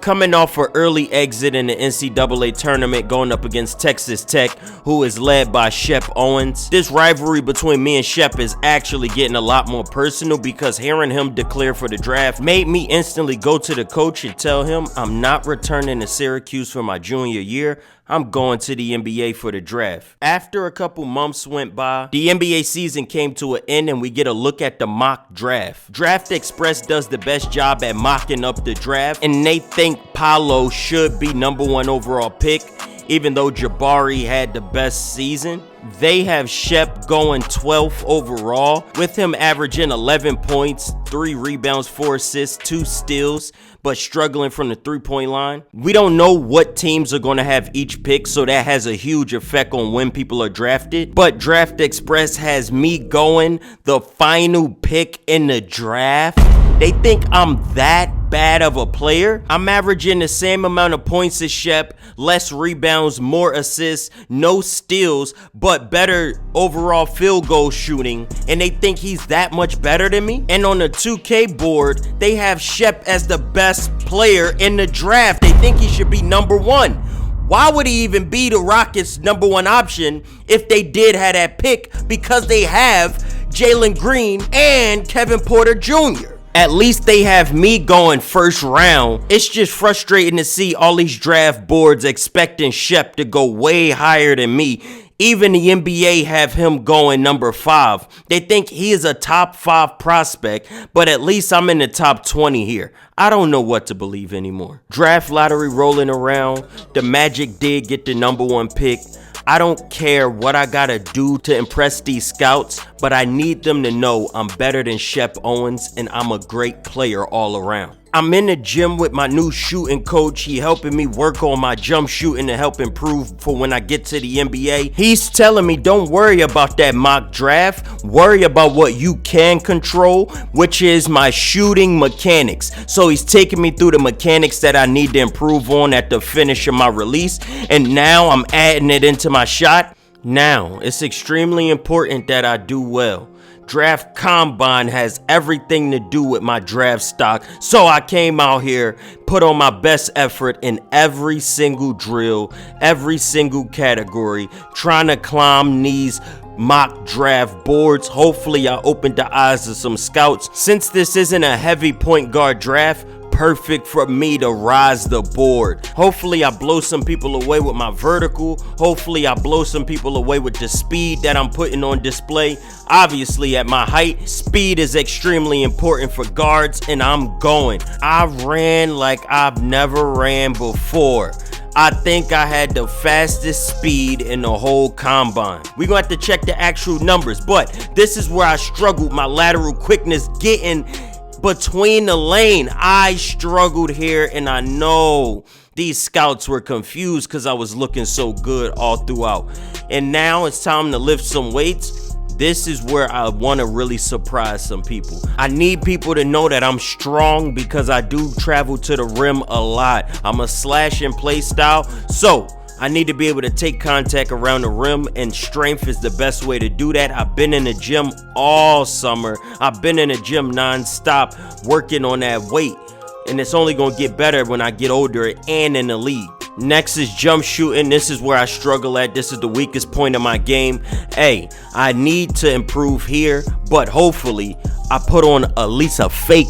Coming off an early exit in the NCAA tournament going up against Texas Tech, who is led by Shep Owens. This rivalry between me and Shep is actually getting a lot more personal because hearing him declare for the draft made me instantly go to the coach and tell him I'm not returning to Syracuse for my junior year. I'm going to the NBA for the draft. After a couple months went by, the NBA season came to an end and we get a look at the mock draft. Draft Express does the best job at mocking up the draft, and they think Paolo should be #1 overall pick, even though Jabari had the best season. They have Shep going 12th overall, with him averaging 11 points, 3 rebounds, 4 assists, 2 steals, but struggling from the three-point line. We don't know what teams are going to have each pick, so that has a huge effect on when people are drafted. But Draft Express has me going the final pick in the draft. They think I'm that bad of a player. I'm averaging the same amount of points as Shep, less rebounds, more assists, no steals, but better overall field goal shooting, and they think he's that much better than me. And on the 2K board, they have Shep as the best player in the draft. They think he should be #1. Why would he even be the Rockets' #1 option if they did have that pick? Because they have Jalen Green and Kevin Porter Jr. At least they have me going first round. It's just frustrating to see all these draft boards expecting Shep to go way higher than me. Even the NBA have him going #5. They think he is a top 5 prospect, but at least I'm in the top 20 here. I don't know what to believe anymore. Draft lottery rolling around. The Magic did get the #1 pick. I don't care what I gotta do to impress these scouts, but I need them to know I'm better than Shep Owens and I'm a great player all around. I'm in the gym with my new shooting coach. He helping me work on my jump shooting to help improve for when I get to the NBA. He's telling me don't worry about that mock draft. Worry about what you can control, which is my shooting mechanics. So he's taking me through the mechanics that I need to improve on at the finish of my release. And now I'm adding it into my shot. Now, it's extremely important that I do well. Draft Combine has everything to do with my draft stock, so I came out here, put on my best effort in every single drill, every single category, trying to climb these mock draft boards. Hopefully I opened the eyes of some scouts. Since this isn't a heavy point guard draft, perfect for me to rise the board. Hopefully I blow some people away with my vertical. Hopefully I blow some people away with the speed that I'm putting on display. Obviously at my height, speed is extremely important for guards, and I'm going. I ran like I've never ran before. I think I had the fastest speed in the whole combine. We're gonna have to check the actual numbers, but this is where I struggled. My lateral quickness getting between the lane. I struggled here, and I know these scouts were confused because I was looking so good all throughout. And now it's time to lift some weights. This is where I want to really surprise some people. I need people to know that I'm strong because I do travel to the rim a lot. I'm a slash and play style, so I need to be able to take contact around the rim, and strength is the best way to do that. I've been in the gym all summer. I've been in the gym non-stop working on that weight, and it's only gonna get better when I get older and in the league. Next is jump shooting. This is where I struggle at. This is the weakest point of my game. Hey, I need to improve here, but hopefully I put on at least a fake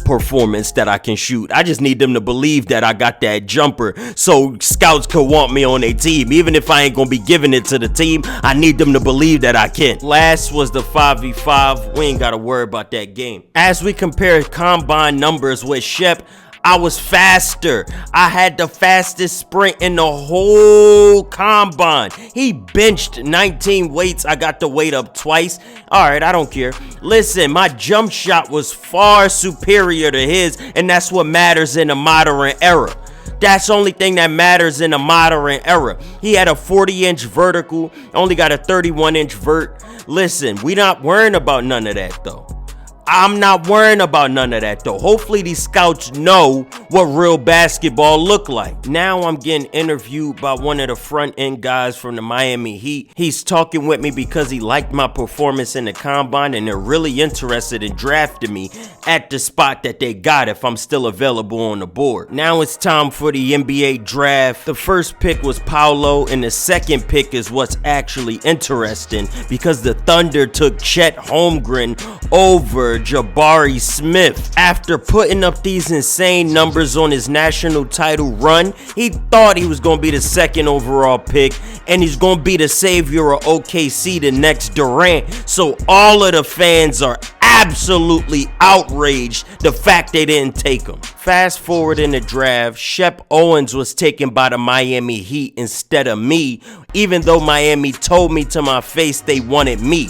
performance that I can shoot. I just need them to believe that I got that jumper so scouts could want me on their team. Even if I ain't gonna be giving it to the team, I need them to believe that I can. Last was the 5v5. We ain't gotta worry about that game. As we compare combine numbers with Shep, I was faster. I had the fastest sprint in the whole combine. He benched 19 weights. I got the weight up twice. All right, I don't care. Listen, my jump shot was far superior to his, and that's what matters in a modern era. That's the only thing that matters in a modern era. He had a 40-inch vertical, only got a 31-inch vert. Listen, we not worrying about none of that, though. I'm not worrying about none of that though. Hopefully these scouts know what real basketball look like. Now I'm getting interviewed by one of the front end guys from the Miami Heat. He's talking with me because he liked my performance in the combine and they're really interested in drafting me at the spot that they got if I'm still available on the board. Now it's time for the NBA draft. The first pick was Paolo and the second pick is what's actually interesting because the Thunder took Chet Holmgren over Jabari Smith. After putting up these insane numbers on his national title run, he thought he was going to be the second overall pick and he's going to be the savior of OKC, the next Durant. So all of the fans are absolutely outraged the fact they didn't take him. Fast forward in the draft, Shep Owens was taken by the Miami Heat instead of me, even though Miami told me to my face they wanted me.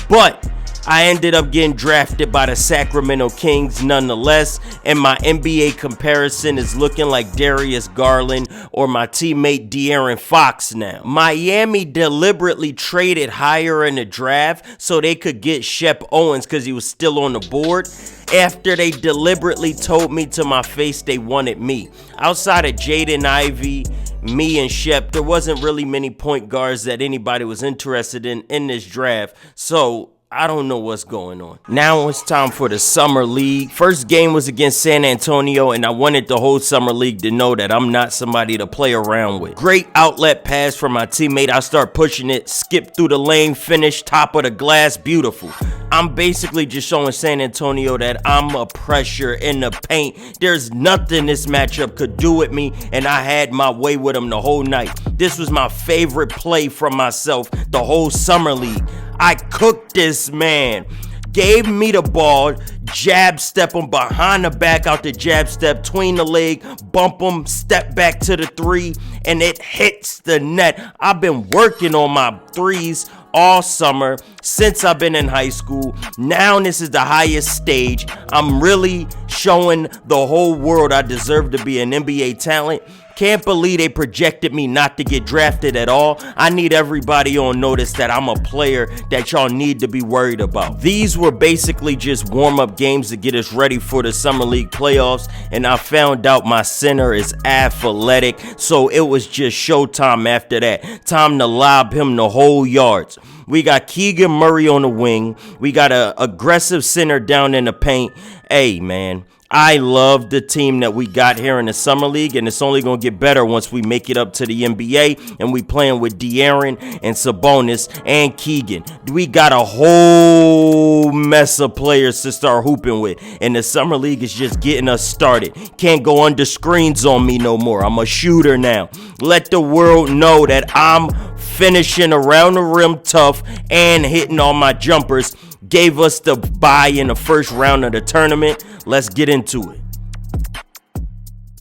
But I ended up getting drafted by the Sacramento Kings nonetheless, and my NBA comparison is looking like Darius Garland or my teammate De'Aaron Fox now. Miami deliberately traded higher in the draft so they could get Shep Owens because he was still on the board after they deliberately told me to my face they wanted me. Outside of Jaden Ivey, me and Shep, there wasn't really many point guards that anybody was interested in this draft, so I don't know what's going on. Now it's time for the Summer League. First game was against San Antonio, and I wanted the whole Summer League to know that I'm not somebody to play around with. Great outlet pass from my teammate. I start pushing it, skip through the lane, finish, top of the glass, beautiful. I'm basically just showing San Antonio that I'm a pressure in the paint. There's nothing this matchup could do with me, and I had my way with them the whole night. This was my favorite play from myself the whole Summer League. I cooked this man. Gave me the ball, jab step him behind the back out the jab step, tween the leg, bump him, step back to the three, and it hits the net. I've been working on my threes all summer since I've been in high school. Now this is the highest stage. I'm really showing the whole world I deserve to be an NBA talent. Can't believe they projected me not to get drafted at all. I need everybody on notice that I'm a player that y'all need to be worried about. These were basically just warm-up games to get us ready for the Summer League playoffs, and I found out my center is athletic, so it was just showtime after that. Time to lob him the whole yards. We got Keegan Murray on the wing. We got an aggressive center down in the paint. Hey, man, I love the team that we got here in the Summer League, and it's only going to get better once we make it up to the NBA, and we playing with De'Aaron and Sabonis and Keegan. We got a whole mess of players to start hooping with, and the Summer League is just getting us started. Can't go under screens on me no more. I'm a shooter now. Let the world know that I'm finishing around the rim tough and hitting all my jumpers. Gave us the bye in the first round of the tournament. Let's get into it.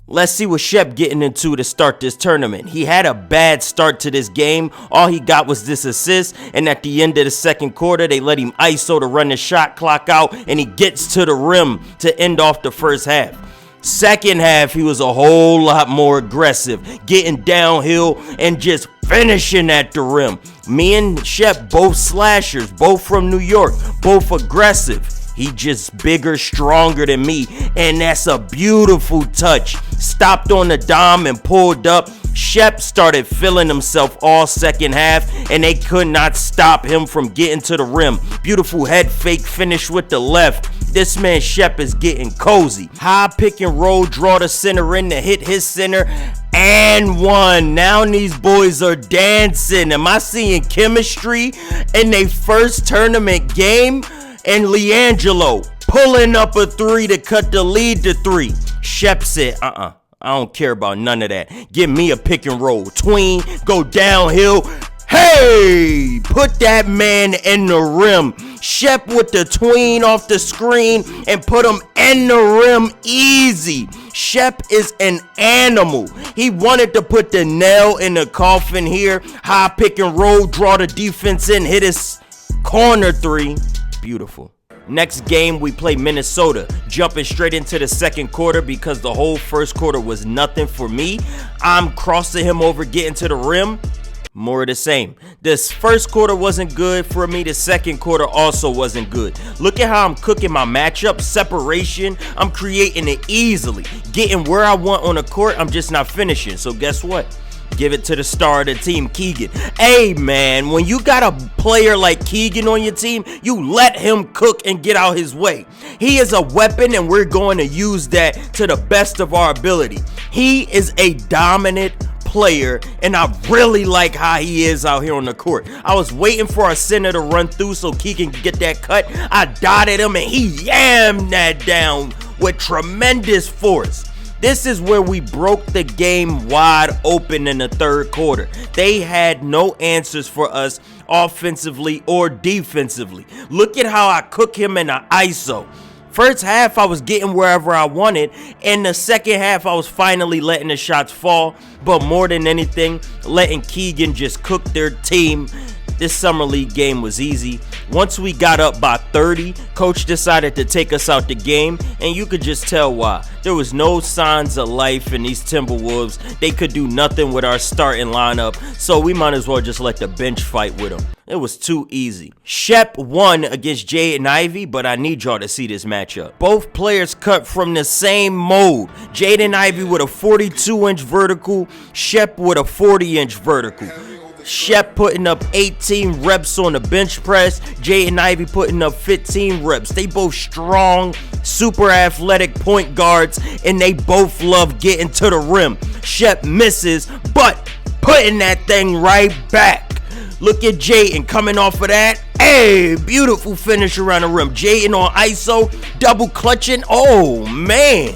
Let's see what Shep getting into to start this tournament. He had a bad start to this game. All he got was this assist, and at the end of the second quarter, they let him ISO to run the shot clock out, and he gets to the rim to end off the first half. Second half, he was a whole lot more aggressive, getting downhill and just finishing at the rim. Me and Shep, both slashers, both from New York, both aggressive. He just bigger, stronger than me, and that's a beautiful touch. Stopped on the dime and pulled up. Shep started feeling himself all second half, and they could not stop him from getting to the rim. Beautiful head fake finish with the left. This man Shep is getting cozy. High pick and roll, draw the center in to hit his center, and one. Now these boys are dancing. Am I seeing chemistry in their first tournament game? And LiAngelo pulling up a three to cut the lead to 3. Shep said, I don't care about none of that. Give me a pick and roll. Tween, go downhill. Hey, put that man in the rim. Shep with the tween off the screen and put him in the rim easy. Shep is an animal. He wanted to put the nail in the coffin here. High pick and roll, draw the defense in, hit his corner 3. Beautiful. Next game, we play Minnesota. Jumping straight into the second quarter because the whole first quarter was nothing for me. I'm crossing him over, getting to the rim. more of the same. This first quarter wasn't good for me. The second quarter also wasn't good. Look at how I'm cooking my matchup, separation. I'm creating it easily, getting where I want on the court. I'm just not finishing. So guess what? Give it to the star of the team, Keegan. Hey, man, when you got a player like Keegan on your team, you let him cook and get out his way. He is a weapon, and we're going to use that to the best of our ability. He is a dominant player, and I really like how he is out here on the court. I was waiting for our center to run through so Keegan could get that cut. I dotted him, and he yammed that down with tremendous force. This is where we broke the game wide open in the third quarter. They had no answers for us offensively or defensively. Look at how I cook him in the ISO. First half, I was getting wherever I wanted. In the second half, I was finally letting the shots fall. But more than anything, letting Keegan just cook their team. This summer league game was easy. Once we got up by 30, coach decided to take us out the game, and you could just tell why. There was no signs of life in these Timberwolves. They could do nothing with our starting lineup, so we might as well just let the bench fight with them. It was too easy. Shep won against Jaden Ivey, but I need y'all to see this matchup. Both players cut from the same mold. Jaden Ivey with a 42-inch vertical, Shep with a 40-inch vertical. Shep putting up 18 reps on the bench press. Jaden Ivey putting up 15 reps. They both strong, super athletic point guards, and they both love getting to the rim. Shep misses, but putting that thing right back. Look at Jaden coming off of that. Hey, beautiful finish around the rim. Jaden on ISO, double clutching. Oh, man.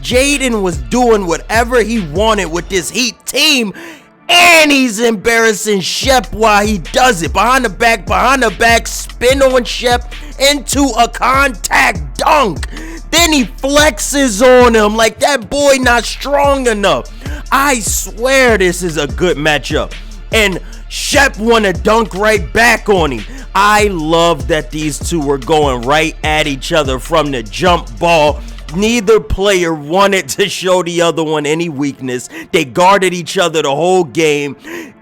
Jaden was doing whatever he wanted with this Heat team. And he's embarrassing Shep while he does it. Behind the back, spin on Shep into a contact dunk. Then he flexes on him like that boy not strong enough. I swear this is a good matchup. And Shep want to dunk right back on him. I love that these two were going right at each other from the jump ball. Neither player wanted to show the other one any weakness. They guarded each other the whole game.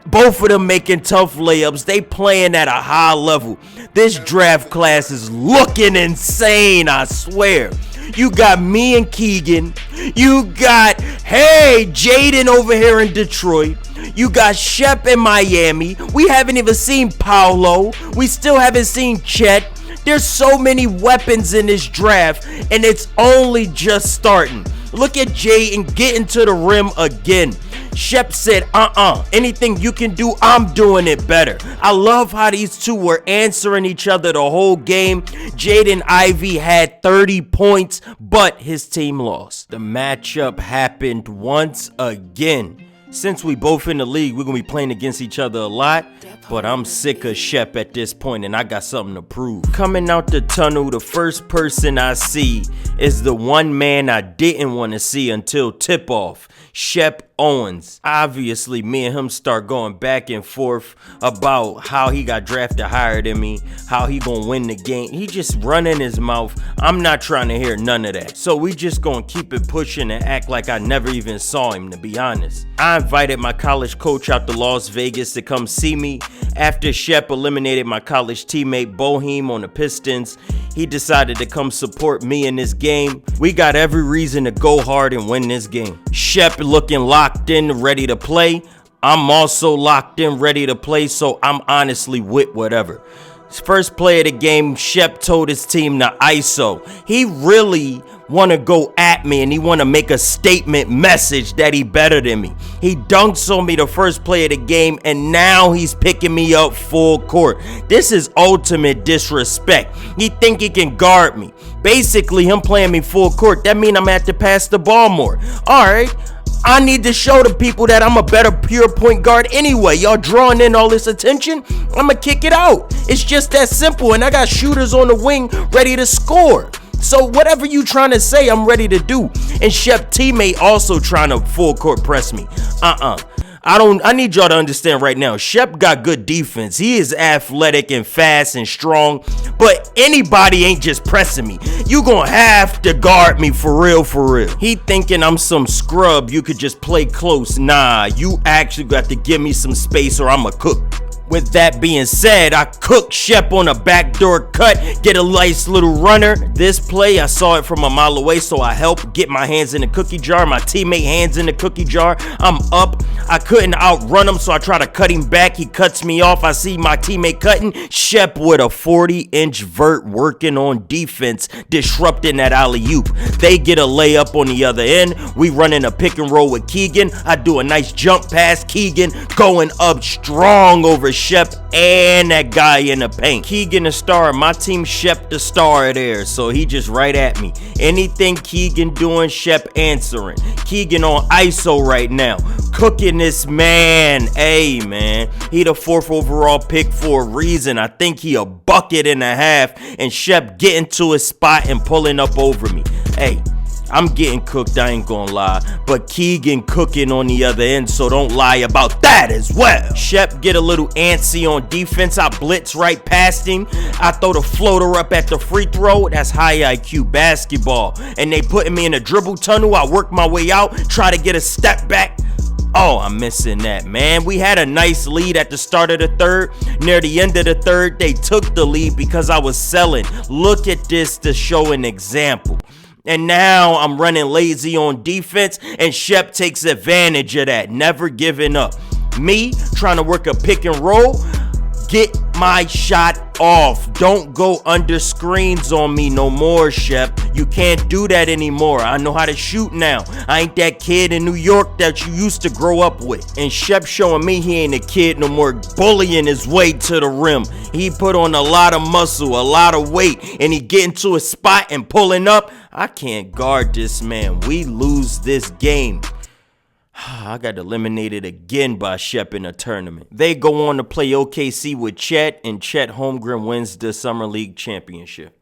Both of them making tough layups. They playing at a high level. This draft class is looking insane, I swear. You got me and Keegan. You got, hey, Jaden over here in Detroit. You got Shep in Miami. We haven't even seen Paolo. We still haven't seen Chet. There's so many weapons in this draft, and it's only just starting. Look at Jaden getting to the rim again. Shep said, anything you can do, I'm doing it better. I love how these two were answering each other the whole game. Jaden Ivey had 30 points, but his team lost. The matchup happened once again. Since we both in the league, we're going to be playing against each other a lot, but I'm sick of Shep at this point, and I got something to prove. Coming out the tunnel, the first person I see is the one man I didn't want to see until tip-off, Shep Owens. Obviously, me and him start going back and forth about how he got drafted higher than me, how he gonna win the game. He just running his mouth. I'm not trying to hear none of that. So we just gonna keep it pushing and act like I never even saw him, to be honest. I invited my college coach out to Las Vegas to come see me. After Shep eliminated my college teammate Boheem on the Pistons, he decided to come support me in this game. We got every reason to go hard and win this game. Shep looking locked in, ready to play. I'm also locked in, ready to play, so I'm honestly with whatever. His first play of the game, Shep told his team to ISO. He really want to go at me, and he want to make a statement message that he better than me. He dunks on me the first play of the game, and now he's picking me up full court. This is ultimate disrespect. He think he can guard me. Basically, him playing me full court, that mean I'm gonna have to pass the ball more. All right. I need to show the people that I'm a better pure point guard anyway. Y'all drawing in all this attention, I'ma kick it out. It's just that simple, and I got shooters on the wing ready to score. So whatever you trying to say, I'm ready to do. And Shep teammate also trying to full court press me. I need y'all to understand right now, Shep got good defense. He is athletic and fast and strong, but anybody ain't just pressing me. You gonna have to guard me for real, for real. He thinking I'm some scrub you could just play close. Nah, you actually got to give me some space or I'ma cook. With that being said, I cooked Shep on a backdoor cut, get a nice little runner. This play, I saw it from a mile away, so I helped get my hands in the cookie jar, my teammate hands in the cookie jar. I'm up. I couldn't outrun him, so I try to cut him back. He cuts me off. I see my teammate cutting. Shep with a 40-inch vert working on defense, disrupting that alley-oop. They get a layup on the other end. We run in a pick and roll with Keegan. I do a nice jump past Keegan, going up strong over Shep and that guy in the paint. Keegan the star, my team Shep the star there, so he just right at me. Anything Keegan doing, Shep answering. Keegan on ISO right now, cooking this man. Hey man, he the 4th overall pick for a reason. I think he a bucket and a half, and Shep getting to his spot and pulling up over me. Hey, I'm getting cooked, I ain't gonna lie, but Keegan cooking on the other end, so don't lie about that as well. Shep get a little antsy on defense. I blitz right past him. I throw the floater up at the free throw. That's high IQ basketball. And they putting me in a dribble tunnel. I work my way out, try to get a step back. Oh, I'm missing that, man. We had a nice lead at the start of the third. Near the end of the third, they took the lead because I was selling. Look at this to show an example. And now I'm running lazy on defense, and Shep takes advantage of that, never giving up. Me trying to work a pick and roll, get my shot off. Don't go under screens on me no more, Shep. You can't do that anymore. I know how to shoot now. I ain't that kid in New York that you used to grow up with. And Shep showing me he ain't a kid no more, bullying his way to the rim. He put on a lot of muscle, a lot of weight, and he getting to a spot and pulling up. I can't guard this man. We lose this game. I got eliminated again by Shep in a tournament. They go on to play OKC with Chet, and Chet Holmgren wins the Summer League championship.